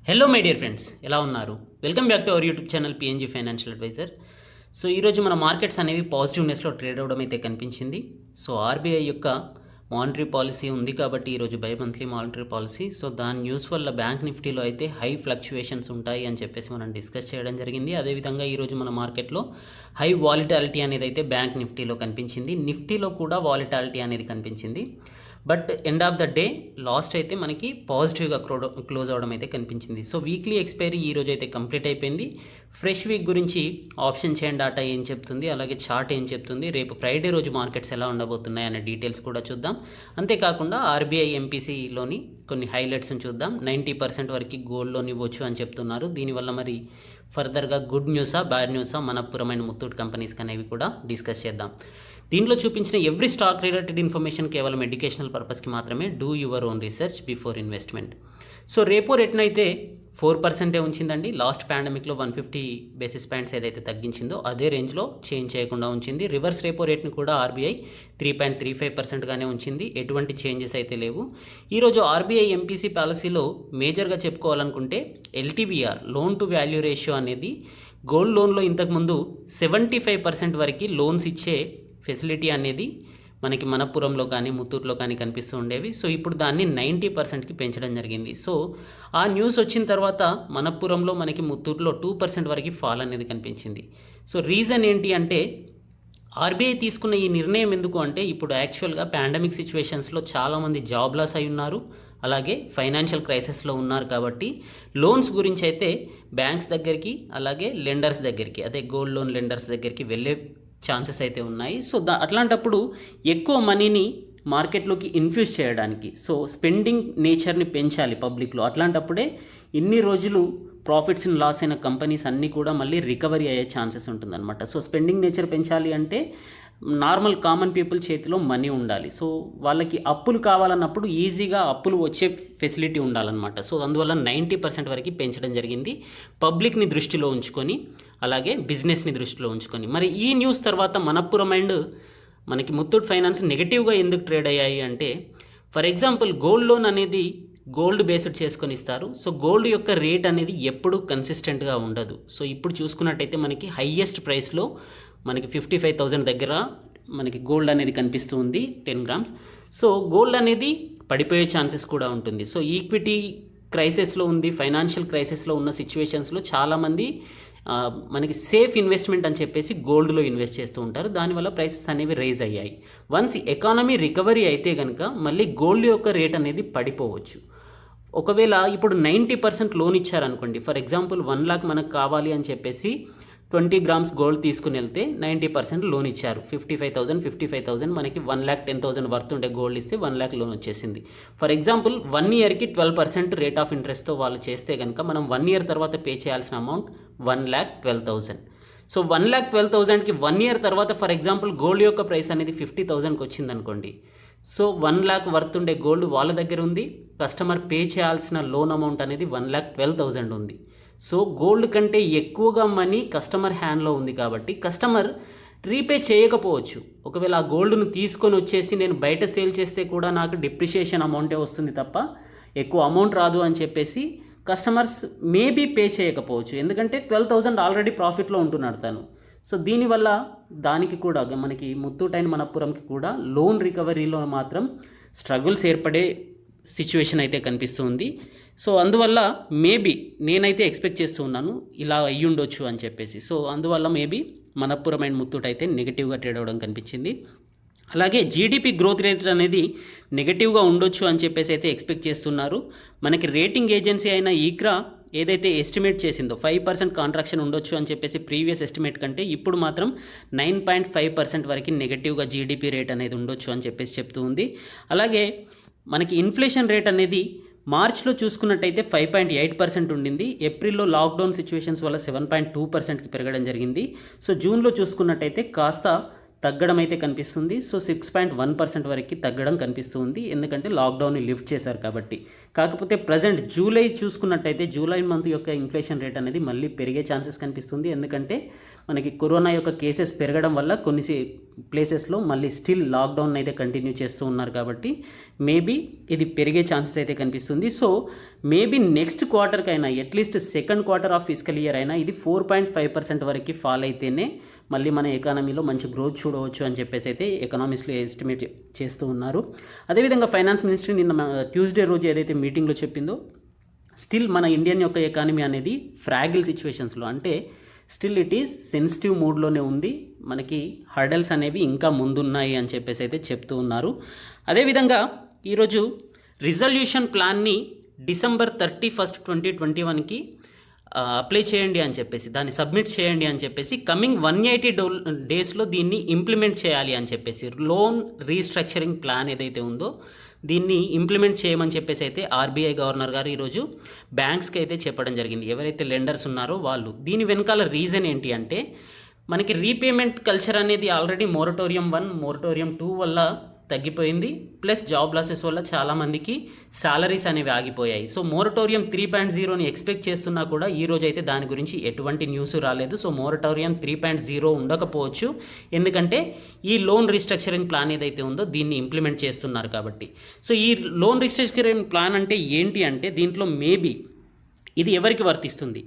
Hello my dear friends, ఎలా ఉన్నారు? Welcome back to our YouTube channel PNG financial adviser. So ఈరోజు మన markets అనేవి పాజిటివ్నెస్లో ట్రేడ్ అవ్వడం అయితే కనిపించింది. సో ఆర్బీఐ యొక్క మానిటరీ పాలసీ ఉంది కాబట్టి ఈరోజు bimonthly monetary policy. So దాని న్యూస్ వల్ల బ్యాంక్ నిఫ్టీలో అయితే హై ఫ్లక్చువేషన్స్ ఉంటాయి అని చెప్పేసి మనం డిస్కస్ చేయడం జరిగింది. అదేవిధంగా ఈరోజు మన మార్కెట్లో హై వాలిటాలిటీ అనేది అయితే బ్యాంక్ నిఫ్టీలో కనిపించింది. నిఫ్టీలో కూడా వాలిటాలిటీ అనేది కనిపించింది. But end of the day last అయితే మనకి పాజిటివ్గా క్లోజ్ అవడం అయితే కనిపించింది. సో వీక్లీ ఎక్స్పైరీ ఈ రోజు అయితే కంప్లీట్ అయిపోయింది. ఫ్రెష్ వీక్ గురించి ఆప్షన్ చైన్ డాటా ఏం చెప్తుంది, అలాగే చార్ట్ ఏం చెప్తుంది, రేపు ఫ్రైడే రోజు మార్కెట్స్ ఎలా ఉండబోతున్నాయి అనే డీటెయిల్స్ కూడా చూద్దాం. అంతేకాకుండా ఆర్బీఐ ఎంపీసీలోని కొన్ని హైలైట్స్ని చూద్దాం. 90% వరకు గోల్డ్ లోన్ ఇవ్వచ్చు అని చెప్తున్నారు. దీనివల్ల మరి ఫర్దర్గా గుడ్ న్యూసా బ్యాడ్ న్యూసా మనపురమైన ముత్తూట్ కంపెనీస్కి అనేవి కూడా డిస్కస్ చేద్దాం. దీంట్లో చూపించిన ఎవ్రీ స్టాక్ రిలేటెడ్ ఇన్ఫర్మేషన్ కేవలం ఎడ్యుకేషనల్ పర్పస్కి మాత్రమే. Do your own research before investment. So రేపో రేట్ను అయితే 4% ఉంచిందండి. లాస్ట్ పాండమిక్లో 150 బేసిస్ పాయింట్స్ ఏదైతే తగ్గించిందో అదే రేంజ్లో చేంజ్ చేయకుండా ఉంచింది. రివర్స్ రేపో రేట్ను కూడా ఆర్బీఐ 3.35%గానే ఉంచింది. ఎటువంటి చేంజెస్ అయితే లేవు. ఈరోజు ఆర్బీఐ ఎంపీసీ పాలసీలో మేజర్గా చెప్పుకోవాలనుకుంటే ఎల్టీవీఆర్, లోన్ టు వాల్యూ రేషియో అనేది గోల్డ్ లోన్లో ఇంతకుముందు 75% వరకు లోన్స్ ఇచ్చే ఫెసిలిటీ అనేది మనకి మనపురంలో కానీ ముత్తూట్లో కానీ కనిపిస్తూ ఉండేవి. సో ఇప్పుడు దాన్ని 90%కి పెంచడం జరిగింది. సో ఆ న్యూస్ వచ్చిన తర్వాత మనపురంలో మనకి ముత్తూట్లో 2% వరకు ఫాల్ అనేది కనిపించింది. సో రీజన్ ఏంటి అంటే ఆర్బీఐ తీసుకున్న ఈ నిర్ణయం ఎందుకు అంటే ఇప్పుడు యాక్చువల్గా పాండమిక్ సిచ్యువేషన్స్లో చాలామంది జాబ్ లాస్ అయి ఉన్నారు, అలాగే ఫైనాన్షియల్ క్రైసిస్లో ఉన్నారు. కాబట్టి లోన్స్ గురించి అయితే బ్యాంక్స్ దగ్గరికి అలాగే లెండర్స్ దగ్గరికి, అదే గోల్డ్ లోన్ లెండర్స్ దగ్గరికి వెళ్ళే ఛాన్సెస్ అయితే ఉన్నాయి. సో అట్లాంటప్పుడు ఎక్కువ మనీని మార్కెట్లోకి ఇన్ఫ్యూజ్ చేయడానికి, సో స్పెండింగ్ నేచర్ని పెంచాలి పబ్లిక్లో. అట్లాంటప్పుడే ఇన్ని రోజులు ప్రాఫిట్స్ని లాస్ అయిన కంపెనీస్ అన్నీ కూడా మళ్ళీ రికవరీ అయ్యే ఛాన్సెస్ ఉంటుందన్నమాట. సో స్పెండింగ్ నేచర్ పెంచాలి అంటే నార్మల్ కామన్ పీపుల్ చేతిలో మనీ ఉండాలి. సో వాళ్ళకి అప్పులు కావాలన్నప్పుడు ఈజీగా అప్పులు వచ్చే ఫెసిలిటీ ఉండాలన్నమాట. సో అందువల్ల 90% వరకు పెంచడం జరిగింది, పబ్లిక్ని దృష్టిలో ఉంచుకొని అలాగే బిజినెస్ని దృష్టిలో ఉంచుకొని. మరి ఈ న్యూస్ తర్వాత మనపురం అండ్ మనకి ముత్తూట్ ఫైనాన్స్ నెగిటివ్గా ఎందుకు ట్రేడ్ అయ్యాయి అంటే, ఫర్ ఎగ్జాంపుల్ గోల్డ్ లోన్ అనేది గోల్డ్ బేస్డ్ చేసుకొని ఇస్తారు. సో గోల్డ్ యొక్క రేట్ అనేది ఎప్పుడు కన్సిస్టెంట్గా ఉండదు. సో ఇప్పుడు చూసుకున్నట్టయితే మనకి హైయెస్ట్ ప్రైస్లో మనకి 55,000 దగ్గర మనకి గోల్డ్ అనేది కనిపిస్తూ ఉంది 10 గ్రామ్స్. సో గోల్డ్ అనేది పడిపోయే ఛాన్సెస్ కూడా ఉంటుంది. సో ఈక్విటీ క్రైసిస్లో ఉంది, ఫైనాన్షియల్ క్రైసిస్లో ఉన్న సిచ్యువేషన్స్లో చాలామంది మనకి సేఫ్ ఇన్వెస్ట్మెంట్ అని చెప్పేసి గోల్డ్లో ఇన్వెస్ట్ చేస్తూ ఉంటారు. దానివల్ల ప్రైసెస్ అనేవి రైజ్ అయ్యాయి. వన్స్ ఎకానమీ రికవరీ అయితే కనుక మళ్ళీ గోల్డ్ యొక్క రేట్ అనేది పడిపోవచ్చు. ఒకవేళ ఇప్పుడు 90% లోన్ ఇచ్చారనుకోండి, ఫర్ ఎగ్జాంపుల్ 1 లాక్ మనకు కావాలి అని చెప్పేసి 20 గ్రామ్స్ గోల్డ్ తీసుకుని వెళ్తే 90% లోన్ ఇచ్చారు. 55,000 మనకి 1,10,000 వర్త్ ఉండే గోల్డ్ ఇస్తే 1 లాక్ లోన్ వచ్చేసింది. ఫర్ ఎగ్జాంపుల్ 1 ఇయర్కి 12% రేట్ ఆఫ్ ఇంట్రెస్ట్తో వాళ్ళు చేస్తే కనుక మనం 1 ఇయర్ తర్వాత పే చేయాల్సిన అమౌంట్ 1,12,000. సో 1,12,000కి 1 ఇయర్ తర్వాత ఫర్ ఎగ్జాంపుల్ గోల్డ్ యొక్క ప్రైస్ అనేది 50,000కి వచ్చింది అనుకోండి. సో 1 లాక్ వర్త్ ఉండే గోల్డ్ వాళ్ళ దగ్గర ఉంది, కస్టమర్ పే చేయాల్సిన లోన్ అమౌంట్ అనేది 1,12,000 ఉంది. సో గోల్డ్ కంటే ఎక్కువగా మనీ కస్టమర్ హ్యాండ్లో ఉంది కాబట్టి కస్టమర్ రీపే చేయకపోవచ్చు. ఒకవేళ ఆ గోల్డ్ను తీసుకొని వచ్చేసి నేను బయట సేల్ చేస్తే కూడా నాకు డిప్రిషియేషన్ అమౌంటే వస్తుంది తప్ప ఎక్కువ అమౌంట్ రాదు అని చెప్పేసి కస్టమర్స్ మేబీ పే చేయకపోవచ్చు. ఎందుకంటే 12,000 ఆల్రెడీ ప్రాఫిట్లో ఉంటున్నాడు తను. సో దీనివల్ల దానికి కూడా మనకి ముత్తూట్ అండ్ మనపురంకి కూడా లోన్ రికవరీలో మాత్రం స్ట్రగుల్స్ ఏర్పడే సిచ్యువేషన్ అయితే కనిపిస్తుంది. సో అందువల్ల మేబీ నేనైతే ఎక్స్పెక్ట్ చేస్తూ ఉన్నాను ఇలా అయ్యి ఉండొచ్చు అని చెప్పేసి. సో అందువల్ల మేబీ మనపురం అండ్ ముత్తూట్ అయితే నెగిటివ్గా ట్రేడ్ అవ్వడం కనిపించింది. అలాగే జీడిపి గ్రోత్ రేట్ అనేది నెగిటివ్గా ఉండొచ్చు అని చెప్పేసి అయితే ఎక్స్పెక్ట్ చేస్తున్నారు. మనకి రేటింగ్ ఏజెన్సీ అయిన ఈక్రా ఏదైతే ఎస్టిమేట్ చేసిందో 5% కాంట్రాక్షన్ ఉండొచ్చు అని చెప్పేసి ప్రీవియస్ ఎస్టిమేట్ కంటే ఇప్పుడు మాత్రం 9.5% వరకు నెగిటివ్గా జీడిపి రేట్ అనేది ఉండొచ్చు అని చెప్పేసి చెప్తూ ఉంది. అలాగే మనకి ఇన్ఫ్లేషన్ రేట్ అనేది మార్చ్లో చూసుకున్నట్టయితే 5.8% ఉండింది. ఏప్రిల్లో లాక్డౌన్ సిచ్యువేషన్స్ వల్ల 7.2%కి పెరగడం జరిగింది. సో జూన్లో చూసుకున్నట్టయితే కాస్త తగ్గడం అయితే కనిపిస్తుంది. సో 6.1% వరకు తగ్గడం కనిపిస్తుంది, ఎందుకంటే లాక్డౌన్ని లిఫ్ట్ చేశారు కాబట్టి. కాకపోతే ప్రజెంట్ జూలై చూసుకున్నట్టయితే జూలై మంత్ యొక్క ఇన్ఫ్లేషన్ రేట్ అనేది మళ్ళీ పెరిగే ఛాన్సెస్ కనిపిస్తుంది, ఎందుకంటే మనకి కరోనా యొక్క కేసెస్ పెరగడం వల్ల కొన్ని ప్లేసెస్లో మళ్ళీ స్టిల్ లాక్డౌన్ అయితే కంటిన్యూ చేస్తూ ఉన్నారు కాబట్టి మేబీ ఇది పెరిగే ఛాన్సెస్ అయితే కనిపిస్తుంది. సో మేబీ నెక్స్ట్ క్వార్టర్కైనా at least second quarter of physical year అయినా ఇది 4.5% వరకు ఫాల్ అయితేనే మళ్ళీ మన ఎకానమీలో మంచి గ్రోత్ చూడవచ్చు అని చెప్పేసి అయితే ఎకనామిస్ట్లో ఎస్టిమేట్ చేస్తూ ఉన్నారు. అదేవిధంగా ఫైనాన్స్ మినిస్ట్రీ నిన్న ట్యూస్డే రోజు ఏదైతే మీటింగ్లో చెప్పిందో స్టిల్ మన ఇండియన్ యొక్క ఎకానమీ అనేది ఫ్రాగిల్ సిచ్యువేషన్స్లో, అంటే స్టిల్ ఇట్ ఈజ్ సెన్సిటివ్ మూడ్లోనే ఉంది, మనకి హర్డల్స్ అనేవి ఇంకా ముందున్నాయి అని చెప్పేసి అయితే చెప్తూ ఉన్నారు. అదేవిధంగా ఈరోజు రిజల్యూషన్ ప్లాన్ని December 31, 2021కి అప్లై చేయండి అని చెప్పేసి, దాన్ని సబ్మిట్ చేయండి అని చెప్పేసి, కమింగ్ 180 డేస్లో దీన్ని ఇంప్లిమెంట్ చేయాలి అని చెప్పేసి, లోన్ రీస్ట్రక్చరింగ్ ప్లాన్ ఏదైతే ఉందో దీన్ని ఇంప్లిమెంట్ చేయమని చెప్పేసి అయితే ఆర్బీఐ గవర్నర్ గారు ఈరోజు బ్యాంక్స్కి అయితే చెప్పడం జరిగింది, ఎవరైతే లెండర్స్ ఉన్నారో వాళ్ళు. దీని వెనకాల రీజన్ ఏంటి అంటే మనకి రీపేమెంట్ కల్చర్ అనేది ఆల్రెడీ మోరటోరియం 1, మోరటోరియం 2 వల్ల తగ్గిపోయింది, ప్లస్ జాబ్ లాసెస్ వల్ల చాలామందికి శాలరీస్ అనేవి ఆగిపోయాయి. సో మోరటోరియం 3.0ని ఎక్స్పెక్ట్ చేస్తున్నా కూడా ఈరోజు అయితే దాని గురించి ఎటువంటి న్యూస్ రాలేదు. సో మోరటోరియం 3.0 ఉండకపోవచ్చు, ఎందుకంటే ఈ లోన్ రీస్ట్రక్చరింగ్ ప్లాన్ ఏదైతే ఉందో దీన్ని ఇంప్లిమెంట్ చేస్తున్నారు కాబట్టి. సో ఈ లోన్ రీస్ట్రక్చరింగ్ ప్లాన్ అంటే ఏంటి అంటే దీంట్లో మేబీ ఇది ఎవరికి వర్తిస్తుంది,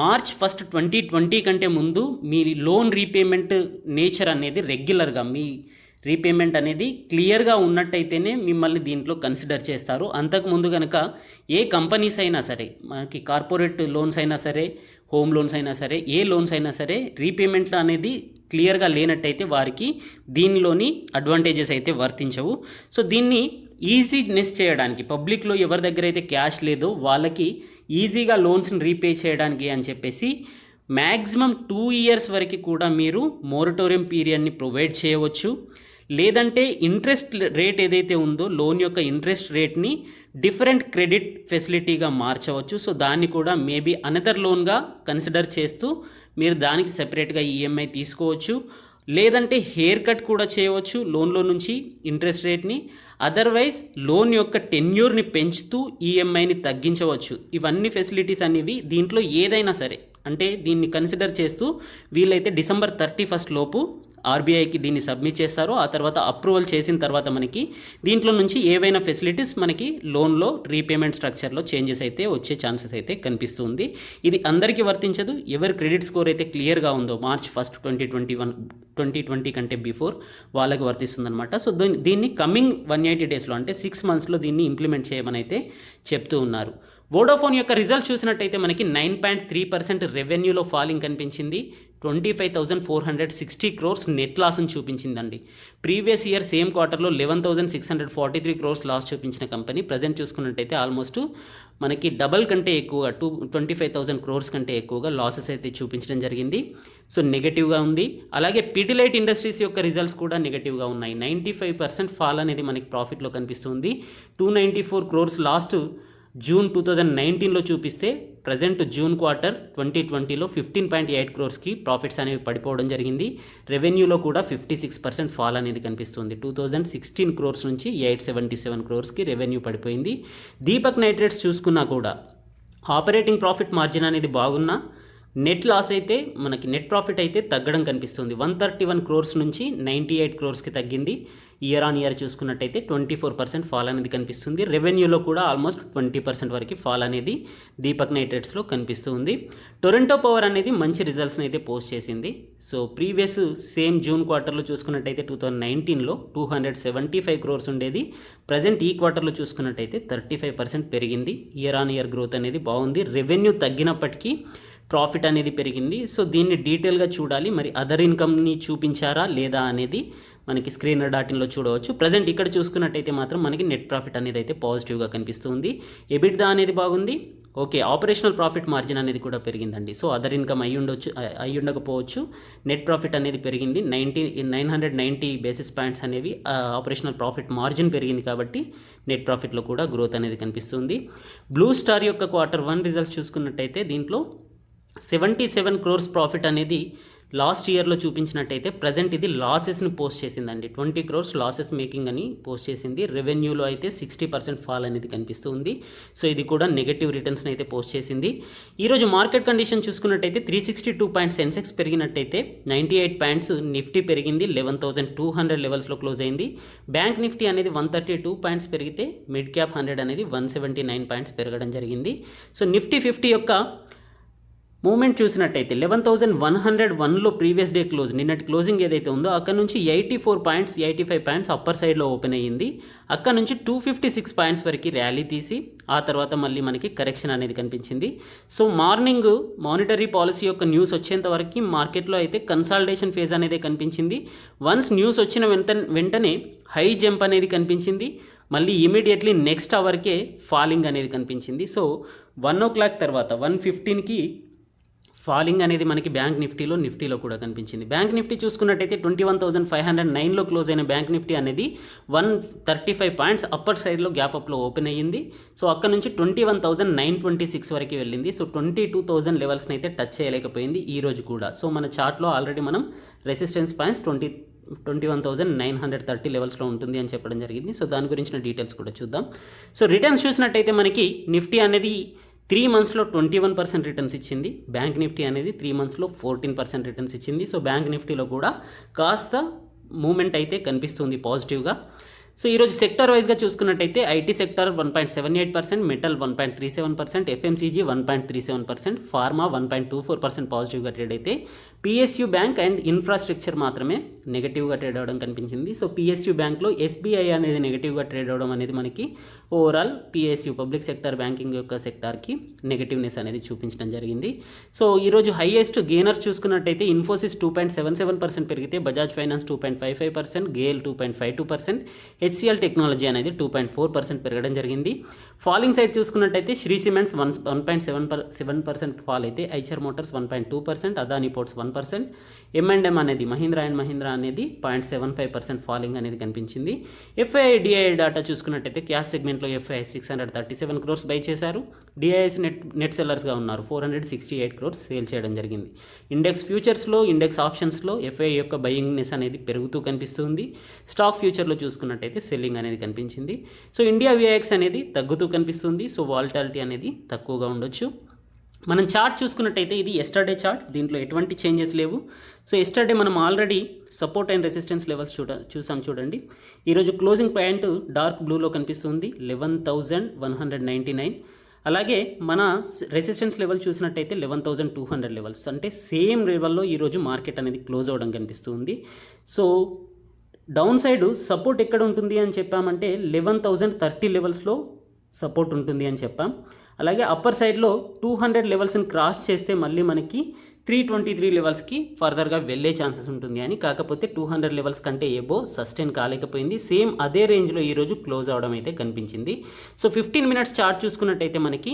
March 1, 2020 కంటే ముందు మీ లోన్ రీపేమెంట్ నేచర్ అనేది రెగ్యులర్గా మీ రీపేమెంట్ అనేది క్లియర్గా ఉన్నట్టయితేనే మిమ్మల్ని దీంట్లో కన్సిడర్ చేస్తారు. అంతకుముందు కనుక ఏ కంపెనీస్ అయినా సరే, మనకి కార్పొరేట్ లోన్స్ అయినా సరే, హోమ్ లోన్స్ అయినా సరే, ఏ లోన్స్ అయినా సరే రీపేమెంట్ అనేది క్లియర్గా లేనట్టయితే వారికి దీనిలోని అడ్వాంటేజెస్ అయితే వర్తించవు. సో దీన్ని ఈజీనెస్ చేయడానికి, పబ్లిక్లో ఎవరి దగ్గర అయితే క్యాష్ లేదో వాళ్ళకి ఈజీగా లోన్స్ని రీపే చేయడానికి అని చెప్పేసి మ్యాక్సిమం 2 years వరకు కూడా మీరు మోరటోరియం పీరియడ్ని ప్రొవైడ్ చేయవచ్చు. లేదంటే ఇంట్రెస్ట్ రేట్ ఏదైతే ఉందో లోన్ యొక్క ఇంట్రెస్ట్ రేట్ని డిఫరెంట్ క్రెడిట్ ఫెసిలిటీగా మార్చవచ్చు. సో దాన్ని కూడా మేబీ అనదర్ లోన్గా కన్సిడర్ చేస్తూ మీరు దానికి సెపరేట్గా ఈఎంఐ తీసుకోవచ్చు. లేదంటే హెయిర్ కట్ కూడా చేయవచ్చు లోన్లో నుంచి ఇంట్రెస్ట్ రేట్ని. అదర్వైజ్ లోన్ యొక్క టెన్యూర్ని పెంచుతూ ఈఎంఐని తగ్గించవచ్చు. ఇవన్నీ ఫెసిలిటీస్ అనేవి దీంట్లో ఏదైనా సరే, అంటే దీన్ని కన్సిడర్ చేస్తూ వీళ్ళైతే December 31 లోపు ఆర్బీఐకి దీన్ని సబ్మిట్ చేస్తారు. ఆ తర్వాత అప్రూవల్ చేసిన తర్వాత మనకి దీంట్లో నుంచి ఏవైనా ఫెసిలిటీస్ మనకి లోన్లో రీపేమెంట్ స్ట్రక్చర్లో చేంజెస్ అయితే వచ్చే ఛాన్సెస్ అయితే కనిపిస్తుంది. ఇది అందరికీ వర్తించదు. ఎవరి క్రెడిట్ స్కోర్ అయితే క్లియర్గా ఉందో March 1, 2020 కంటే బిఫోర్ వాళ్ళకి వర్తిస్తుందన్నమాట. సో దీన్ని కమింగ్ 180 డేస్లో, అంటే 6 monthsలో దీన్ని ఇంప్లిమెంట్ చేయమని అయితే చెప్తూ ఉన్నారు. వోడాఫోన్ యొక్క రిజల్ట్ చూసినట్టయితే మనకి 9.3% రెవెన్యూలో ఫాలింగ్ కనిపించింది. 25,460 crores నెట్ లాస్ని చూపించిందండి. ప్రీవియస్ ఇయర్ సేమ్ క్వార్టర్లో 11,643 crores లాస్ చూపించిన కంపెనీ ప్రజెంట్ చూసుకున్నట్టయితే ఆల్మోస్ట్ మనకి డబల్ కంటే ఎక్కువగా 25,000 crores కంటే ఎక్కువగా లాసెస్ అయితే చూపించడం జరిగింది. సో నెగటివ్గా ఉంది. అలాగే పిడిలైట్ ఇండస్ట్రీస్ యొక్క రిజల్ట్స్ కూడా నెగటివ్గా ఉన్నాయి. 95% ఫాల్ అనేది మనకి ప్రాఫిట్లో కనిపిస్తుంది. 294 crores లాస్ట్ June 2019లో చూపిస్తే ప్రజెంట్ జూన్ క్వార్టర్ 2020లో 15.8 crores ప్రాఫిట్స్ అనేవి పడిపోవడం జరిగింది. రెవెన్యూలో కూడా 56% ఫాల్ అనేది కనిపిస్తుంది. 2016 crores నుంచి 877 crores రెవెన్యూ పడిపోయింది. దీపక్ నైట్రేట్స్ చూసుకున్నా కూడా ఆపరేటింగ్ ప్రాఫిట్ మార్జిన్ అనేది బాగున్నా నెట్ లాస్ అయితే మనకి నెట్ ప్రాఫిట్ అయితే తగ్గడం కనిపిస్తుంది. 131 crores నుంచి 98 crores తగ్గింది. ఇయర్ ఆన్ ఇయర్ చూసుకున్నట్టయితే 24% ఫాల్ అనేది కనిపిస్తుంది. రెవెన్యూలో కూడా ఆల్మోస్ట్ 20% వరకు ఫాల్ అనేది దీపక్ నైట్రేట్స్లో కనిపిస్తుంది. టొరంటో పవర్ అనేది మంచి రిజల్ట్స్ని అయితే పోస్ట్ చేసింది. సో ప్రీవియస్ సేమ్ జూన్ క్వార్టర్లో చూసుకున్నట్టయితే 2019లో 275 crores ఉండేది. ప్రజెంట్ ఈ క్వార్టర్లో చూసుకున్నట్టయితే 35% పెరిగింది. ఇయర్ ఆన్ ఇయర్ గ్రోత్ అనేది బాగుంది. రెవెన్యూ తగ్గినప్పటికీ ప్రాఫిట్ అనేది పెరిగింది. సో దీన్ని డీటెయిల్గా చూడాలి, మరి అదర్ ఇన్కమ్ని చూపించారా లేదా అనేది మనకి స్క్రీనర్ డాట్-ఇన్లో చూడవచ్చు. ప్రజెంట్ ఇక్కడ చూసుకున్నట్టయితే మాత్రం మనకి నెట్ ప్రాఫిట్ అనేది అయితే పాజిటివ్గా కనిపిస్తుంది. ఎబిట్దా అనేది బాగుంది. ఓకే, ఆపరేషనల్ ప్రాఫిట్ మార్జిన్ అనేది కూడా పెరిగిందండి. సో అదర్ ఇన్కమ్ అయి ఉండకపోవచ్చు. నెట్ ప్రాఫిట్ అనేది పెరిగింది. 990 బేసిస్ పాయింట్స్ అనేవి ఆపరేషనల్ ప్రాఫిట్ మార్జిన్ పెరిగింది కాబట్టి నెట్ ప్రాఫిట్లో కూడా గ్రోత్ అనేది కనిపిస్తుంది. బ్లూ స్టార్ యొక్క Q1 రిజల్ట్స్ చూసుకున్నట్టయితే దీంట్లో 77 crores ప్రాఫిట్ అనేది లాస్ట్ ఇయర్లో చూపించినట్టయితే ప్రజెంట్ ఇది లాసెస్ని పోస్ట్ చేసిందండి. 20 crores లాసెస్ మేకింగ్ అని పోస్ట్ చేసింది. రెవెన్యూలో అయితే 60% ఫాల్ అనేది కనిపిస్తుంది. సో ఇది కూడా నెగటివ్ రిటర్న్స్ని అయితే పోస్ట్ చేసింది. ఈరోజు మార్కెట్ కండిషన్ చూసుకున్నట్టయితే 362 పాయింట్స్ సెన్సెక్స్ పెరిగినట్టయితే 98 పాయింట్స్ నిఫ్టీ పెరిగింది. 11,200 లెవెల్స్లో క్లోజ్ అయింది. బ్యాంక్ నిఫ్టీ అనేది 132 పాయింట్స్ పెరిగితే మిడ్ క్యాప్ 100 అనేది 179 పాయింట్స్ పెరగడం జరిగింది. సో నిఫ్టీ 50 యొక్క మూమెంట్ చూసినట్టయితే 11,101లో ప్రీవియస్ డే క్లోజ్, నిన్నటి క్లోజింగ్ ఏదైతే ఉందో అక్కడ నుంచి 84 పాయింట్స్ 85 పాయింట్స్ అప్పర్ సైడ్లో ఓపెన్ అయ్యింది. అక్కడ నుంచి 256 పాయింట్స్ వరకు ర్యాలీ తీసి ఆ తర్వాత మళ్ళీ మనకి కరెక్షన్ అనేది కనిపించింది. సో మార్నింగ్ మానిటరీ పాలసీ యొక్క న్యూస్ వచ్చేంత వరకు మార్కెట్లో అయితే కన్సాలిడేషన్ ఫేజ్ అనేది కనిపించింది. వన్స్ న్యూస్ వచ్చిన వెంటనే హై జంప్ అనేది కనిపించింది. మళ్ళీ ఇమీడియట్లీ నెక్స్ట్ అవర్కే ఫాలింగ్ అనేది కనిపించింది. సో 1 o'clock తర్వాత 1:15కి ఫాలింగ్ అనేది మనకి బ్యాంక్ నిఫ్టీలో కూడా కనిపించింది. బ్యాంక్ నిఫ్టీ చూసుకున్నట్టయితే 21,509లో క్లోజ్ అయిన బ్యాంక్ నిఫ్టీ అనేది 135 పాయింట్స్ అప్పర్ సైడ్లో గ్యాప్ అప్లో ఓపెన్ అయ్యింది. సో అక్కడ నుంచి 21,926 వరకు వెళ్ళింది. సో 22,000 లెవెల్స్ని అయితే టచ్ చేయలేకపోయింది ఈ రోజు కూడా. సో మన చార్ట్లో ఆల్రెడీ మనం రెసిస్టెన్స్ పాయింట్స్ 21,930 లెవెల్స్లో ఉంటుంది అని చెప్పడం జరిగింది. సో దాని గురించిన డీటెయిల్స్ కూడా చూద్దాం. సో రిటర్న్స్ చూసినట్టయితే మనకి నిఫ్టీ అనేది 3 monthsలో 21% రిటర్న్స్ ఇచ్చింది. బ్యాంక్ నిఫ్టీ అనేది 3 monthsలో 14% రిటర్న్స్ ఇచ్చింది. సో బ్యాంక్ నిఫ్టీలో కూడా కాస్త మూమెంట్ అయితే కనిపిస్తుంది పాజిటివ్గా. సో ఈరోజు సెక్టర్ వైజ్గా చూసుకున్నట్టయితే IT sector 1.78%, metal 1.37%, FMCG 1.37%, pharma 1.24% పాజిటివ్గా ట్రేడ్ అయితే పిఎస్యు బ్యాంక్ అండ్ ఇన్ఫ్రాస్ట్రక్చర్ మాత్రమే నెగటివ్గా ట్రేడ్ అవ్వడం కనిపించింది. సో పిఎస్యు బ్యాంక్లో ఎస్బీఐ అనేది నెగటివ్గా ట్రేడ్ అవ్వడం అనేది మనకి overall PSU public sector banking యొక్క సెక్టార్కి నెగటివ్నెస్ అనేది చూపించడం జరిగింది. సో ఈరోజు హైయెస్ట్ గెయినర్స్ చూసుకున్నట్టయితే ఇన్ఫోసిస్ 2.77% పెరిగితే Bajaj finance 2.55%, Gayle 2.52%, HCl technology అనేది 2.4% పెరగడం జరిగింది. ఫాలింగ్ సైడ్ చూసుకున్నట్టయితే శ్రీ సిమెంట్స్ 1.7% ఫాల్ అయితే Eicher Motors 1.2%, Adani ports 1%, M&M అనేది మహీంద్రా అండ్ మహీంద్రా అనేది 0.75% ఫాలింగ్ అనేది కనిపించింది. ఎఫ్ఐఐ డిఐఐ డేటా చూసుకున్నట్టయితే క్యాష్ సెగ్మెంట్లో ఎఫ్ఐఐ 637 crores బై చేశారు. డిఐఎస్ నెట్ సెల్లర్స్గా ఉన్నారు. 468 crores సేల్ చేయడం జరిగింది. ఇండెక్స్ ఫ్యూచర్స్లో, ఇండెక్స్ ఆప్షన్స్లో ఎఫ్ఐఐ యొక్క బయింగ్నెస్ అనేది పెరుగుతూ కనిపిస్తుంది. స్టాక్ ఫ్యూచర్లో చూసుకున్నట్టయితే సెల్లింగ్ అనేది కనిపించింది. సో ఇండియా విఐఎక్స్ అనేది తగ్గుతూ కనిపిస్తుంది. సో వాలటాలిటీ అనేది తక్కువగా ఉండొచ్చు. మనం చార్ట్ చూసుకున్నట్టయితే ఇది ఎస్టర్డే చార్ట్, దీంట్లో ఎటువంటి చేంజెస్ లేవు. సో ఎస్టర్డే మనం already support and resistance levels చూసాం చూడండి. ఈరోజు క్లోజింగ్ పాయింట్ డార్క్ బ్లూలో కనిపిస్తుంది 11,199. అలాగే మన రెసిస్టెన్స్ లెవెల్ చూసినట్టయితే 11,200 లెవెల్స్, అంటే సేమ్ లెవెల్లో ఈరోజు మార్కెట్ అనేది క్లోజ్ అవ్వడం కనిపిస్తుంది. సో డౌన్ సైడ్ సపోర్ట్ ఎక్కడ ఉంటుంది అని చెప్పామంటే 11,030 లెవెల్స్లో సపోర్ట్ ఉంటుంది అని చెప్పాం. అలాగే అప్పర్ సైడ్లో 200 లెవెల్స్ని క్రాస్ చేస్తే మళ్ళీ మనకి 323 లెవెల్స్కి ఫర్దర్గా వెళ్ళే ఛాన్సెస్ ఉంటుంది అని. కాకపోతే 200 లెవెల్స్ కంటే ఎబో సస్టైన్ కాలేకపోయింది. సేమ్ అదే రేంజ్లో ఈరోజు క్లోజ్ అవడం అయితే కనిపించింది. సో 15 minutes చార్ట్ చూసుకున్నట్టయితే మనకి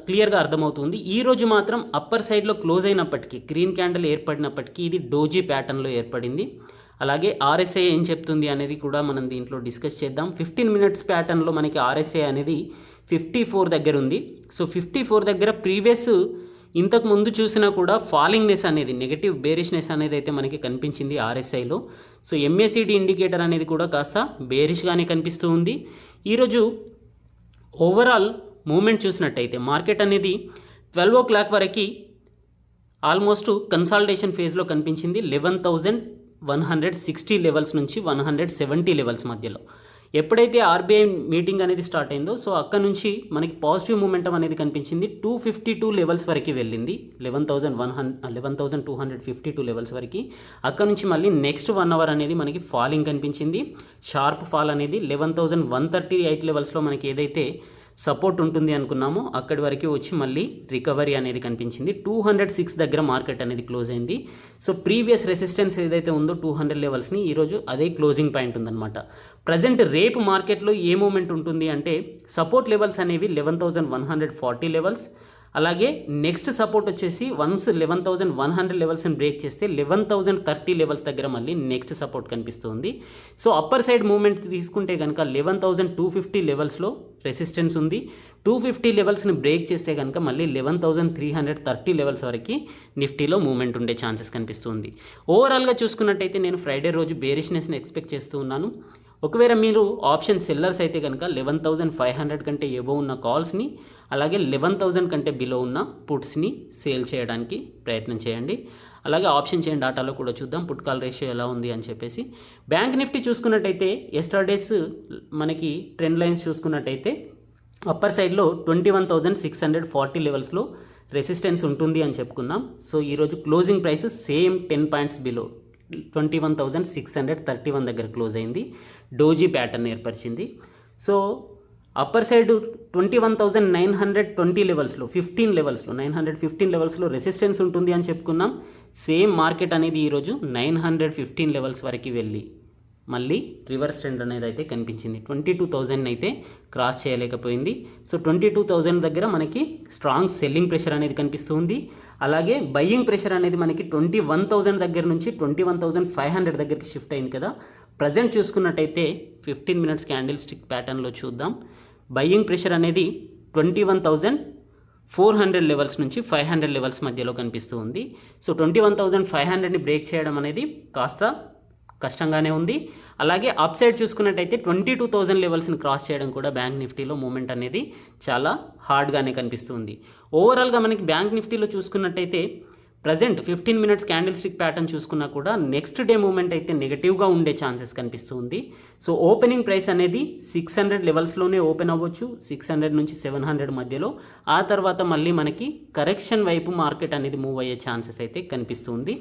క్లియర్గా అర్థమవుతుంది. ఈరోజు మాత్రం అప్పర్ సైడ్లో క్లోజ్ అయినప్పటికీ, గ్రీన్ క్యాండిల్ ఏర్పడినప్పటికీ ఇది డోజీ ప్యాటర్న్లో ఏర్పడింది. అలాగే ఆర్ఎస్ఐ ఏం చెప్తుంది అనేది కూడా మనం దీంట్లో డిస్కస్ చేద్దాం. 15 minutes ప్యాటర్న్లో మనకి ఆర్ఎస్ఐ అనేది 54 దగ్గర ఉంది. సో 54 దగ్గర ప్రీవియస్ ఇంతకు ముందు చూసినా కూడా ఫాలింగ్నెస్ అనేది, నెగటివ్ బేరిష్నెస్ అనేది అయితే మనకి కనిపించింది ఆర్ఎస్ఐలో. సో ఎంఏసిడి ఇండికేటర్ అనేది కూడా కాస్త బేరిష్గానే కనిపిస్తూ ఉంది. ఈరోజు ఓవరాల్ మూమెంట్ చూసినట్టయితే మార్కెట్ అనేది 12 o'clock వరకు ఆల్మోస్ట్ కన్సాలిడేషన్ ఫేజ్లో కనిపించింది. 11,160 లెవెల్స్ నుంచి 170 లెవెల్స్ మధ్యలో. ఎప్పుడైతే ఆర్బీఐ మీటింగ్ అనేది స్టార్ట్ అయిందో సో అక్కడ నుంచి మనకి పాజిటివ్ మూమెంటం అనేది కనిపించింది. 252 లెవెల్స్ వరకు వెళ్ళింది, 11,252 లెవెల్స్ వరకు. అక్కడ నుంచి మళ్ళీ నెక్స్ట్ 1 hour అనేది మనకి ఫాలింగ్ కనిపించింది. షార్ప్ ఫాల్ అనేది 11,138 లెవెల్స్లో మనకి ఏదైతే సపోర్ట్ ఉంటుంది అనుకున్నామో అక్కడి వరకు వచ్చి మళ్ళీ రికవరీ అనేది కనిపించింది. 206 దగ్గర మార్కెట్ అనేది క్లోజ్ అయింది. సో ప్రీవియస్ రెసిస్టెన్స్ ఏదైతే ఉందో 200 లెవెల్స్ని ఈరోజు అదే క్లోజింగ్ పాయింట్ ఉందన్నమాట. ప్రజెంట్ రేపు మార్కెట్లో ఏ మూమెంట్ ఉంటుంది అంటే సపోర్ట్ లెవెల్స్ అనేవి 11,140 లెవెల్స్, అలాగే నెక్స్ట్ సపోర్ట్ వచ్చేసి వన్స్ 11,100 లెవెల్స్ని బ్రేక్ చేస్తే 11,030 లెవెల్స్ దగ్గర మళ్ళీ నెక్స్ట్ సపోర్ట్ కనిపిస్తుంది. సో అప్పర్ సైడ్ మూమెంట్ తీసుకుంటే కనుక 11,250 లెవెల్స్లో రెసిస్టెన్స్ ఉంది. 250 లెవెల్స్ని బ్రేక్ చేస్తే కనుక మళ్ళీ 11,330 లెవెల్స్ వరకు నిఫ్టీలో మూమెంట్ ఉండే ఛాన్సెస్ కనిపిస్తుంది. ఓవరాల్గా చూసుకున్నట్టయితే నేను ఫ్రైడే రోజు బేరిష్నెస్ని ఎక్స్పెక్ట్ చేస్తూ ఉన్నాను. ఒకవేళ మీరు ఆప్షన్ సెల్లర్స్ అయితే కనుక 11,500 కంటే ఎబో ఉన్న కాల్స్ని, అలాగే 11,000 కంటే బిలో ఉన్న పుట్స్ని సేల్ చేయడానికి ప్రయత్నం చేయండి. అలాగే ఆప్షన్ చైన్ డాటాలో కూడా చూద్దాం పుట్ కాల్ రేషియో ఎలా ఉంది అని చెప్పేసి. బ్యాంక్ నిఫ్టీ చూసుకున్నట్టయితే ఎస్టర్డేస్ మనకి ట్రెండ్ లైన్స్ చూసుకున్నట్టయితే అప్పర్ సైడ్లో 21,640 లెవెల్స్లో రెసిస్టెన్స్ ఉంటుంది అని చెప్పుకున్నాం. సో ఈరోజు closing price same 10 points below 21,631 దగ్గర క్లోజ్ అయింది. డోజీ ప్యాటర్న్ ఏర్పరిచింది. సో అప్పర్ సైడ్ 21,920 లెవెల్స్లో 915 లెవెల్స్లో రెసిస్టెన్స్ ఉంటుంది అని చెప్పుకున్నాం. సేమ్ మార్కెట్ అనేది ఈరోజు 915 లెవెల్స్ వరకు వెళ్ళి మళ్ళీ రివర్స్ ట్రెండ్ అనేది అయితే కనిపించింది. 22,000 అయితే క్రాస్ చేయలేకపోయింది. సో 22,000 దగ్గర మనకి స్ట్రాంగ్ సెల్లింగ్ ప్రెషర్ అనేది కనిపిస్తుంది. అలాగే బయ్యింగ్ ప్రెషర్ అనేది మనకి 21,000 దగ్గర నుంచి 21,500 దగ్గరికి షిఫ్ట్ అయింది కదా. ప్రజెంట్ చూసుకున్నట్టయితే 15 మినిట్స్ క్యాండిల్ స్టిక్ ప్యాటర్న్లో చూద్దాం. బయ్యింగ్ ప్రెషర్ అనేది 21,400 లెవెల్స్ నుంచి 500 లెవెల్స్ మధ్యలో కనిపిస్తూ ఉంది. సో 21,500ని బ్రేక్ చేయడం అనేది కాస్త కష్టంగానే ఉంది. అలాగే అప్ సైడ్ చూసుకున్నట్టయితే 22,000 లెవెల్స్ని క్రాస్ చేయడం కూడా బ్యాంక్ నిఫ్టీలో మూమెంట్ అనేది చాలా హార్డ్గానే కనిపిస్తుంది. ఓవరాల్గా మనకి బ్యాంక్ నిఫ్టీలో చూసుకున్నట్టయితే present 15 minutes candle stick pattern చూసుకున్నా కూడా నెక్స్ట్ డే మూమెంట్ అయితే నెగటివ్గా ఉండే ఛాన్సెస్ కనిపిస్తుంది. సో ఓపెనింగ్ ప్రైస్ అనేది 600 లెవెల్స్లోనే ఓపెన్ అవ్వచ్చు, 600 నుంచి 700 మధ్యలో. ఆ తర్వాత మళ్ళీ మనకి కరెక్షన్ వైపు మార్కెట్ అనేది మూవ్ అయ్యే ఛాన్సెస్ అయితే కనిపిస్తుంది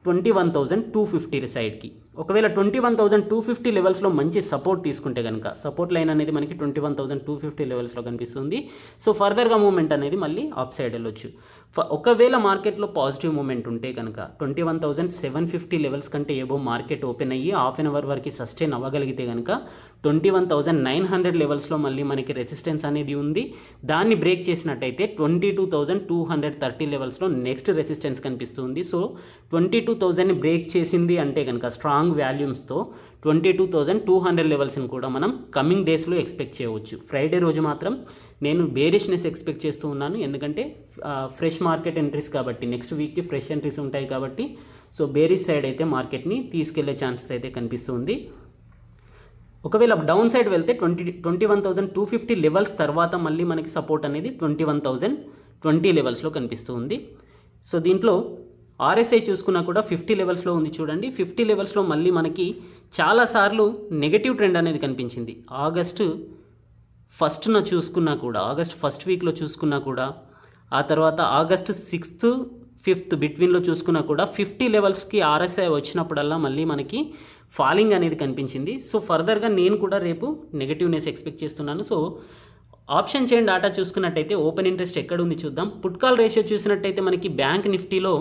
21,250 సైడ్కి. ఒకవేళ 21,250 లెవెల్స్లో మంచి సపోర్ట్ తీసుకుంటే కనుక సపోర్ట్ లైన్ అనేది మనకి 21,250 లెవెల్స్లో కనిపిస్తుంది. సో ఫర్దర్గా మూమెంట్ అనేది మళ్ళీ అప్ సైడ్ వెళ్ళొచ్చు. ఒకవేళ మార్కెట్లో పాజిటివ్ మూమెంట్ ఉంటే కనుక 21,750 లెవెల్స్ కంటే ఏబో మార్కెట్ ఓపెన్ అయ్యి హాఫ్ అన్ అవర్ వరకు సస్టైన్ అవ్వగలిగితే కనుక 21,900 లెవెల్స్లో మళ్ళీ మనకి రెసిస్టెన్స్ అనేది ఉంది. దాన్ని బ్రేక్ చేసినట్టయితే 22,230 లెవెల్స్లో నెక్స్ట్ రెసిస్టెన్స్ కనిపిస్తుంది. సో 22,000ని బ్రేక్ చేసింది అంటే కనుక స్ట్రాంగ్ వాల్యూమ్స్తో 22,200 లెవెల్స్ని కూడా మనం కమింగ్ డేస్లో ఎక్స్పెక్ట్ చేయవచ్చు. ఫ్రైడే రోజు మాత్రం నేను బేరిష్నెస్ ఎక్స్పెక్ట్ చేస్తూ ఉన్నాను. ఎందుకంటే ఫ్రెష్ మార్కెట్ ఎంట్రీస్ కాబట్టి నెక్స్ట్ వీక్కి ఫ్రెష్ ఎంట్రీస్ ఉంటాయి కాబట్టి సో బేరిష్ సైడ్ అయితే మార్కెట్ని తీసుకెళ్లే ఛాన్సెస్ అయితే కనిపిస్తుంది. ఒకవేళ డౌన్ సైడ్ వెళ్తే 21,250 లెవెల్స్ తర్వాత మళ్ళీ మనకి సపోర్ట్ అనేది 21,020 లెవెల్స్లో కనిపిస్తుంది. సో దీంట్లో ఆర్ఎస్ఐ చూసుకున్నా కూడా 50 లెవెల్స్లో ఉంది చూడండి. 50 లెవెల్స్లో మళ్ళీ మనకి చాలాసార్లు నెగటివ్ ట్రెండ్ అనేది కనిపించింది. ఆగస్ట్ ఫస్ట్ వీక్లో చూసుకున్నా కూడా, ఆ తర్వాత ఆగస్ట్ 6th 5th బిట్వీన్లో చూసుకున్నా కూడా 50 లెవెల్స్కి ఆర్ఎస్ఐ వచ్చినప్పుడల్లా మళ్ళీ మనకి ఫాలింగ్ అనేది కనిపించింది. సో ఫర్దర్గా నేను కూడా రేపు నెగటివ్నెస్ ఎక్స్పెక్ట్ చేస్తున్నాను. సో ఆప్షన్ చైన్ డాటా చూసుకున్నట్టయితే ఓపెన్ ఇంట్రెస్ట్ ఎక్కడ ఉంది చూద్దాం. పుట్ కాల్ రేషియో చూసినట్టయితే మనకి బ్యాంక్ నిఫ్టీలో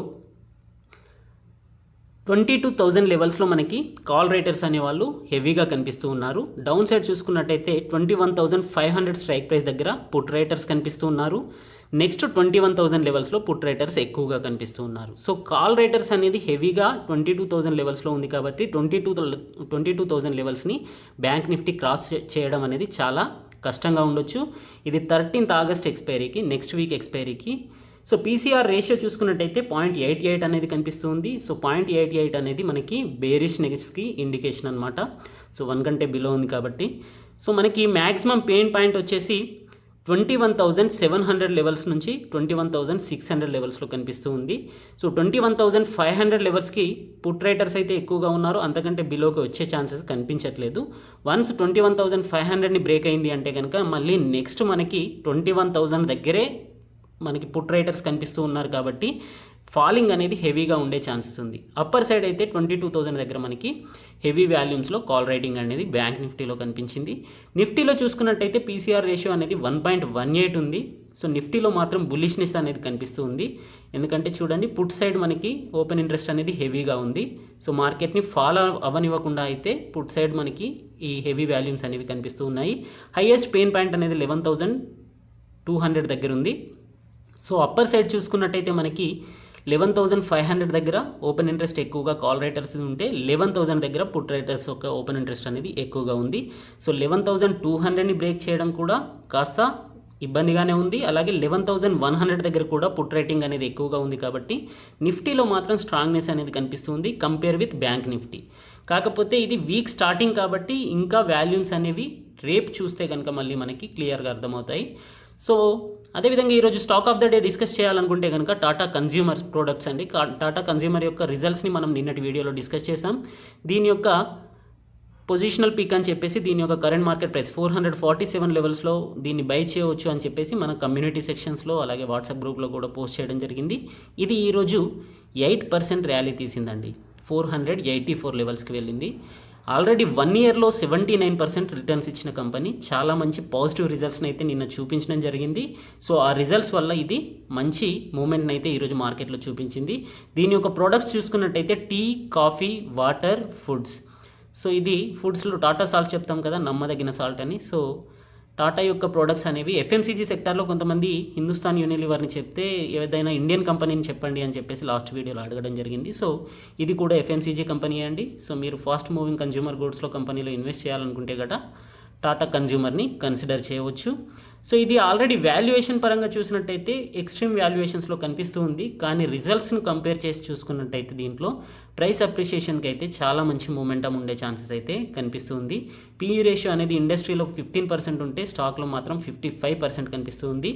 22,000 లెవెల్స్లో మనకి కాల్ రైటర్స్ అనేవాళ్ళు హెవీగా కనిపిస్తూ ఉన్నారు. డౌన్ సైడ్ చూసుకున్నట్టయితే 21,500 స్ట్రైక్ ప్రైస్ దగ్గర పుట్ రైటర్స్ కనిపిస్తూ ఉన్నారు. నెక్స్ట్ 21,000 లెవెల్స్లో పుట్ రైటర్స్ ఎక్కువగా కనిపిస్తూ ఉన్నారు. సో కాల్ రైటర్స్ అనేది హెవీగా 22,000 లెవెల్స్లో ఉంది కాబట్టి 22,000 లెవెల్స్ని బ్యాంక్ నిఫ్టీ క్రాస్ చేయడం అనేది చాలా కష్టంగా ఉండొచ్చు. ఇది 13th ఆగస్ట్ ఎక్స్పైరీకి, నెక్స్ట్ వీక్ ఎక్స్పైరీకి. సో పీసీఆర్ రేషియో చూసుకున్నట్టయితే 0.88 అనేది కనిపిస్తుంది. సో 0.88 అనేది మనకి బేరిష్ నెగెట్స్కి ఇండికేషన్ అనమాట. సో 1 కంటే బిలో ఉంది కాబట్టి. సో మనకి మ్యాక్సిమం పెయిన్ పాయింట్ వచ్చేసి 21,700 లెవెల్స్ నుంచి 21,600 లెవెల్స్లో కనిపిస్తూ ఉంది. సో 21,500 లెవెల్స్కి పుట్ రైటర్స్ అయితే ఎక్కువగా ఉన్నారు, అంతకంటే బిలోకి వచ్చే ఛాన్సెస్ కనిపించట్లేదు. వన్స్ 21,500ని బ్రేక్ అయింది అంటే కనుక మళ్ళీ నెక్స్ట్ మనకి 21,000 దగ్గరే మనకి పుట్ రైటర్స్ కనిపిస్తూ ఉన్నారు కాబట్టి ఫాలింగ్ అనేది హెవీగా ఉండే ఛాన్సెస్ ఉంది. అప్పర్ సైడ్ అయితే 22,000 దగ్గర మనకి హెవీ వాల్యూమ్స్లో కాల్ రైటింగ్ అనేది బ్యాంక్ నిఫ్టీలో కనిపించింది. నిఫ్టీలో చూసుకున్నట్టయితే పీసీఆర్ రేషియో అనేది 1.18 ఉంది. సో నిఫ్టీలో మాత్రం బుల్లిష్నెస్ అనేది కనిపిస్తూ ఉంది. ఎందుకంటే చూడండి పుట్ సైడ్ మనకి ఓపెన్ ఇంట్రెస్ట్ అనేది హెవీగా ఉంది. సో మార్కెట్ని ఫాలో అవ్వనివ్వకుండా అయితే పుట్ సైడ్ మనకి ఈ హెవీ వాల్యూమ్స్ అనేవి కనిపిస్తూ ఉన్నాయి. హైయెస్ట్ పెయిన్ పాయింట్ అనేది 11,200 దగ్గర ఉంది. సో అప్పర్ సైడ్ చూసుకున్నట్టయితే మనకి 11,500 దగ్గర ఓపెన్ ఇంట్రెస్ట్ ఎక్కువగా కాల్ రైటర్స్ ఉంటే 11,000 దగ్గర పుట్ రైటర్స్ యొక్క ఓపెన్ ఇంట్రెస్ట్ అనేది ఎక్కువగా ఉంది. సో 11,200ని బ్రేక్ చేయడం కూడా కాస్త ఇబ్బందిగానే ఉంది. అలాగే 11,100 దగ్గర కూడా పుట్ రేటింగ్ అనేది ఎక్కువగా ఉంది. కాబట్టి నిఫ్టీలో మాత్రం స్ట్రాంగ్నెస్ అనేది కనిపిస్తుంది కంపేర్ విత్ బ్యాంక్ నిఫ్టీ. కాకపోతే ఇది వీక్ స్టార్టింగ్ కాబట్టి ఇంకా వాల్యూమ్స్ అనేవి రేపు చూస్తే కనుక మళ్ళీ మనకి క్లియర్గా అర్థమవుతాయి. సో అదేవిధంగా ఈరోజు stock of the day discuss చేయాలనుకుంటే కనుక టాటా కన్జ్యూమర్ ప్రొడక్ట్స్ అండి. టాటా కన్జ్యూమర్ యొక్క రిజల్ట్స్ని మనం నిన్నటి వీడియోలో డిస్కస్ చేసాం. దీని యొక్క పొజిషనల్ పీక్ అని చెప్పేసి దీని యొక్క కరెంట్ మార్కెట్ ప్రైస్ 447 లెవెల్స్లో దీన్ని బై చేయవచ్చు అని చెప్పేసి మన కమ్యూనిటీ సెక్షన్స్లో అలాగే వాట్సాప్ గ్రూప్లో కూడా పోస్ట్ చేయడం జరిగింది. ఇది ఈరోజు 8% ర్యాలీ తీసిందండి. 484 లెవెల్స్కి వెళ్ళింది. ఆల్రెడీ 1 ఇయర్లో 79% రిటర్న్స్ ఇచ్చిన కంపెనీ. చాలా మంచి పాజిటివ్ రిజల్ట్స్ని అయితే నిన్న చూపించడం జరిగింది. సో ఆ రిజల్ట్స్ వల్ల ఇది మంచి మూమెంట్ని అయితే ఈరోజు మార్కెట్లో చూపించింది. దీని యొక్క ప్రోడక్ట్స్ చూసుకున్నట్టయితే tea, coffee, water, foods. So ఇది ఫుడ్స్లో టాటా సాల్ట్ చెప్తాం కదా, నమ్మదగిన సాల్ట్ అని. సో టాటా యొక్క ప్రోడక్ట్స్ అనేవి ఎఫ్ఎంసీజీ సెక్టార్లో కొంతమంది హిందుస్థాన్ యూనిలివర్ని చెప్తే ఏదైనా ఇండియన్ కంపెనీని చెప్పండి అని చెప్పేసి లాస్ట్ వీడియోలో అడగడం జరిగింది. సో ఇది కూడా ఎఫ్ఎంసీజీ కంపెనీ అండి. సో మీరు ఫాస్ట్ మూవింగ్ కన్జ్యూమర్ గూడ్స్లో కంపెనీలో ఇన్వెస్ట్ చేయాలనుకుంటే గట టాటా కన్జ్యూమర్ని కన్సిడర్ చేయవచ్చు. సో ఇది ఆల్రెడీ వాల్యుయేషన్ పరంగా చూసినట్టయితే ఎక్స్ట్రీమ్ వాల్యుయేషన్స్లో కనిపిస్తూ ఉంది. కానీ రిజల్ట్స్ను కంపేర్ చేసి చూసుకున్నట్టయితే దీంట్లో ప్రైస్ అప్రిషియేషన్కి అయితే చాలా మంచి మూమెంటం ఉండే ఛాన్సెస్ అయితే కనిపిస్తుంది. పీఈ రేషియో అనేది ఇండస్ట్రీలో 15% ఉంటే స్టాక్లో మాత్రం 55% కనిపిస్తుంది.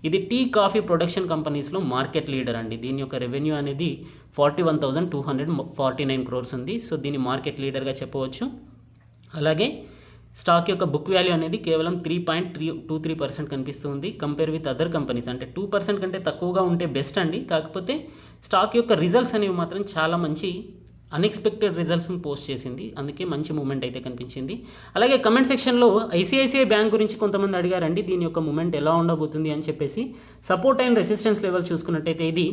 ఇది టీ, కాఫీ ప్రొడక్షన్ కంపెనీస్లో మార్కెట్ లీడర్ అండి. దీని యొక్క రెవెన్యూ అనేది 41,249 crores ఉంది. సో దీన్ని మార్కెట్ లీడర్గా చెప్పవచ్చు. అలాగే స్టాక్ యొక్క బుక్ వాల్యూ అనేది కేవలం 3.23% కనిపిస్తుంది కంపేర్ విత్ అదర్ కంపెనీస్. అంటే 2% కంటే తక్కువగా ఉంటే బెస్ట్ అండి. కాకపోతే స్టాక్ యొక్క రిజల్ట్స్ అనేవి మాత్రం చాలా మంచి అన్ఎక్స్పెక్టెడ్ రిజల్ట్స్ని పోస్ట్ చేసింది. అందుకే మంచి మూమెంట్ అయితే కనిపించింది. అలాగే కమెంట్ సెక్షన్లో ఐసిఐసిఐ బ్యాంక్ గురించి కొంతమంది అడిగారండి, దీని యొక్క మూమెంట్ ఎలా ఉండబోతుంది అని చెప్పేసి. సపోర్ట్ అండ్ రెసిస్టెన్స్ లెవెల్ చూసుకున్నట్టయితే ఇది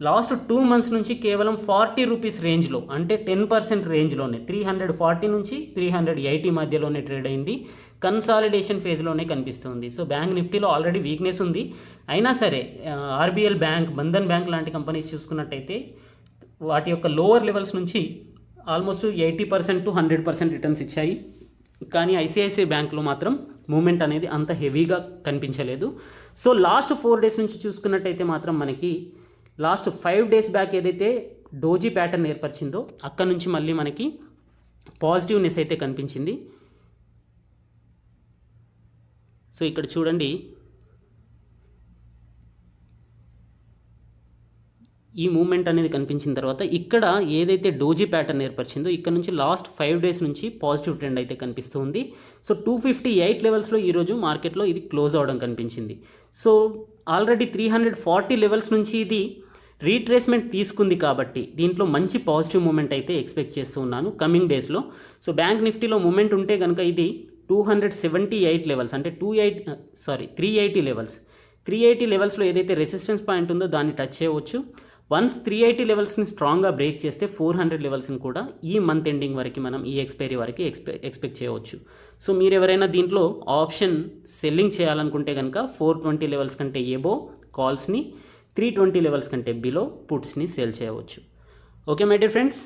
లాస్ట్ 2 months నుంచి కేవలం 40 రూపీస్ రేంజ్లో, అంటే 10% రేంజ్లోనే 340 నుంచి 380 మధ్యలోనే ట్రేడ్ అయింది. కన్సాలిడేషన్ ఫేజ్లోనే కనిపిస్తుంది. సో బ్యాంక్ నిఫ్టీలో ఆల్రెడీ వీక్నెస్ ఉంది. అయినా సరే ఆర్బిఎల్ బ్యాంక్, బంధన్ బ్యాంక్ లాంటి కంపెనీస్ చూసుకున్నట్టయితే వాటి యొక్క లోవర్ లెవెల్స్ నుంచి ఆల్మోస్ట్ 80% to 100% రిటర్న్స్ ఇచ్చాయి. కానీ ఐసిఐసిఐ బ్యాంక్లో మాత్రం మూమెంట్ అనేది అంత హెవీగా కనిపించలేదు. సో లాస్ట్ 4 days నుంచి చూసుకున్నట్టయితే మాత్రం మనకి లాస్ట్ 5 days బ్యాక్ ఏదైతే డోజీ ప్యాటర్న్ ఏర్పరిచిందో అక్కడ నుంచి మళ్ళీ మనకి పాజిటివ్నెస్ అయితే కనిపించింది. సో ఇక్కడ చూడండి, ఈ మూమెంట్ అనేది కనిపించిన తర్వాత ఇక్కడ ఏదైతే డోజీ ప్యాటర్న్ ఏర్పరిచిందో ఇక్కడ నుంచి లాస్ట్ 5 days నుంచి పాజిటివ్ ట్రెండ్ అయితే కనిపిస్తుంది. సో 258 లెవెల్స్లో ఈరోజు మార్కెట్లో ఇది క్లోజ్ అవడం కనిపించింది. సో ఆల్రెడీ 340 లెవెల్స్ నుంచి ఇది రీట్రేస్మెంట్ తీసుకుంది కాబట్టి దీంట్లో మంచి పాజిటివ్ మూమెంట్ అయితే ఎక్స్పెక్ట్ చేస్తూ ఉన్నాను కమింగ్ డేస్లో. సో బ్యాంక్ నిఫ్టీలో మూమెంట్ ఉంటే కనుక ఇది 278 లెవెల్స్, అంటే 380 లెవెల్స్. 380 లెవెల్స్లో ఏదైతే రెసిస్టెన్స్ పాయింట్ ఉందో దాన్ని టచ్ చేయవచ్చు. వన్స్ 380 లెవెల్స్ని స్ట్రాంగ్గా బ్రేక్ చేస్తే 400 లెవెల్స్ని కూడా ఈ మంత్ ఎండింగ్ వరకు మనం ఈ ఎక్స్పైరీ వరకు ఎక్స్పెక్ట్ చేయవచ్చు. సో మీరు ఎవరైనా దీంట్లో ఆప్షన్ సెల్లింగ్ చేయాలనుకుంటే కనుక 420 లెవెల్స్ కంటే ఎబో కాల్స్ని, 320 లెవెల్స్ కంటే బిలో పుట్స్ని సేల్ చేయవచ్చు. Okay my dear friends.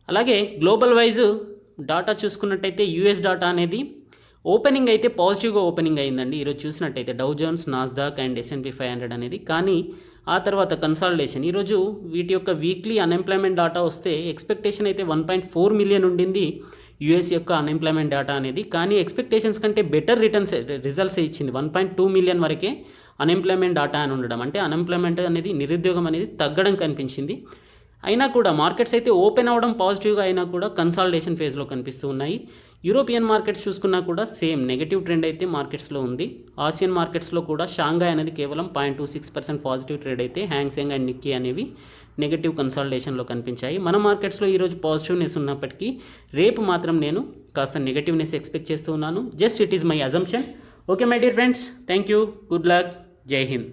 అలాగే గ్లోబల్ వైజ్ డాటా చూసుకున్నట్టయితే యూఎస్ డాటా అనేది ఓపెనింగ్ అయితే పాజిటివ్గా ఓపెనింగ్ అయిందండి. ఈరోజు చూసినట్టయితే డౌ జోన్స్, నాస్డాక్ అండ్ S&P 500 అనేది. కానీ ఆ తర్వాత కన్సాలిడేషన్. ఈరోజు వీటి యొక్క వీక్లీ అన్ఎంప్లాయ్మెంట్ డాటా వస్తే ఎక్స్పెక్టేషన్ అయితే 1.4 million ఉండింది యూఎస్ యొక్క అన్ఎంప్లాయ్మెంట్ డాటా అనేది. కానీ ఎక్స్పెక్టేషన్స్ కంటే బెటర్ రిజల్ట్స్ ఇచ్చింది. 1.2 million వరకే అన్ఎంప్లాయ్మెంట్ డాటా అని ఉండడం, అంటే అన్ఎంప్లాయ్మెంట్ అనేది, నిరుద్యోగం అనేది తగ్గడం కనిపించింది. అయినా కూడా మార్కెట్స్ అయితే ఓపెన్ అవ్వడం పాజిటివ్గా అయినా కూడా కన్సాలిడేషన్ ఫేజ్లో కనిపిస్తూ ఉన్నాయి. యూరోపియన్ మార్కెట్స్ చూసుకున్నా కూడా సేమ్ నెగటివ్ ట్రెండ్ అయితే మార్కెట్స్లో ఉంది. ఆసియన్ మార్కెట్స్లో కూడా షాంఘై అనేది కేవలం 0.26% పాజిటివ్ ట్రేడ్ అయితే హ్యాంగ్సెంగ్ అండ్ నిక్కీ అనేవి నెగటివ్ కన్సాలిడేషన్లో కనిపించాయి. మన మార్కెట్స్లో ఈరోజు పాజిటివ్నెస్ ఉన్నప్పటికీ రేపు మాత్రం నేను కాస్త నెగటివ్నెస్ ఎక్స్పెక్ట్ చేస్తూ ఉన్నాను. Just it is my assumption. Okay my dear friends, thank you, good luck, జై హింద్.